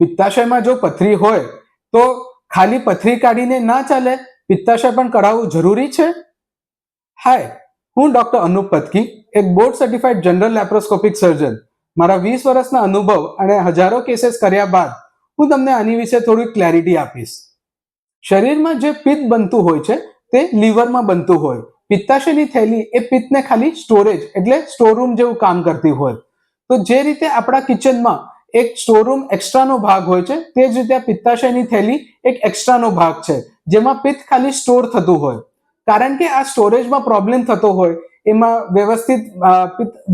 પિત્તાશયમાં જો પથરી હોય તો ખાલી પથરી કાઢીને ના ચાલે, પિત્તાશય પણ કઢાવવું જરૂરી છે? હાય, હું ડોક્ટર અનુપ પતકી, એક બોર્ડ સર્ટિફાઈડ જનરલ લેપ્રોસ્કોપિક સર્જન. મારા 20 વર્ષના અનુભવ અને હજારો કેસીસ કર્યા બાદ હું તમને આની વિશે થોડી ક્લેરિટી આપીશ. શરીરમાં જે પિત્ત બનતું હોય છે તે લીવરમાં બનતું હોય. પિત્તાશયની થેલી એ પિત્તને ખાલી સ્ટોરેજ એટલે સ્ટોરરૂમ જેવું કામ કરતી હોય. તો જે રીતે આપણા કિચનમાં એક સ્ટોરરૂમ એક્સ્ટ્રાનો ભાગ હોય છે, તે જ રીતે પિત્તાશયની થેલી એક એક્સ્ટ્રાનો ભાગ છે જેમાં પિત્ત ખાલી સ્ટોર થતું હોય. કારણ કે આ સ્ટોરેજમાં પ્રોબ્લેમ થતો હોય, એમાં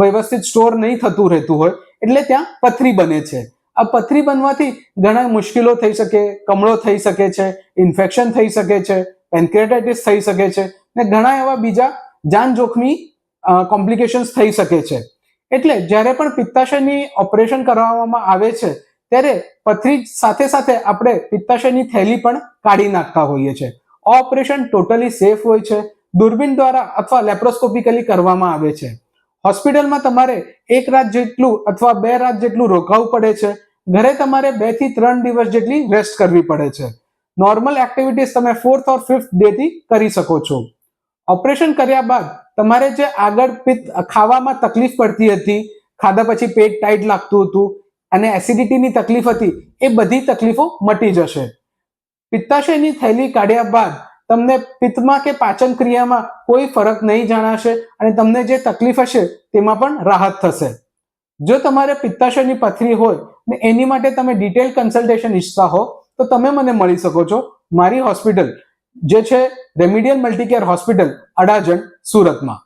વ્યવસ્થિત સ્ટોર નહીં થતું રહેતું હોય, એટલે ત્યાં પથરી બને છે. આ પથરી બનવાથી ઘણા મુશ્કેલો થઈ શકે, કમળો થઈ શકે છે, ઇન્ફેક્શન થઈ શકે છે, પેન્ક્રિયાટાઇટિસ થઈ શકે છે ને ઘણા એવા બીજા જાન જોખમી કોમ્પ્લિકેશન્સ થઈ શકે છે. એટલે જ્યારે પણ પિત્તાશયની ઓપરેશન કરવામાં આવે છે ત્યારે પથરી સાથે સાથે આપણે પિત્તાશયની થેલી પણ કાઢી નાખતા હોઈએ છીએ. આ ઓપરેશન ટોટલી સેફ હોય છે. દૂરબીન દ્વારા અથવા લેપ્રોસ્કોપિકલી કરવામાં આવે છે. હોસ્પિટલમાં તમારે 1 રાત જેટલું અથવા 2 રાત જેટલું રોકાવું પડે છે. ઘરે તમારે 2 થી 3 દિવસ જેટલી રેસ્ટ કરવી પડે છે. નોર્મલ એક્ટિવિટીઝ તમે 4th ઓર 5th ડે થી કરી શકો છો. ઓપરેશન કર્યા બાદ તમારે જે આગળ ખાવામાં તકલીફ પડતી હતી, ખાધા પછી પેટ ટાઈટ લાગતું હતું અને એસિડિટીની તકલીફ હતી, એ બધી તકલીફો મટી જશે. પિત્તાશયની થેલી કાઢ્યા બાદ તમને પિત્તમાં કે પાચન ક્રિયામાં કોઈ ફરક નહીં જણાશે અને તમને જે તકલીફ હશે તેમાં પણ રાહત થશે. જો તમારે પિત્તાશયની પથરી હોય ને એની માટે તમે ડિટેલ કન્સલ્ટેશન ઈચ્છતા હો તો તમે મને મળી શકો છો મારી હોસ્પિટલ જે છે રેમિડિયલ મલ્ટીકેર હોસ્પિટલ, અડાજણ, સુરતમાં.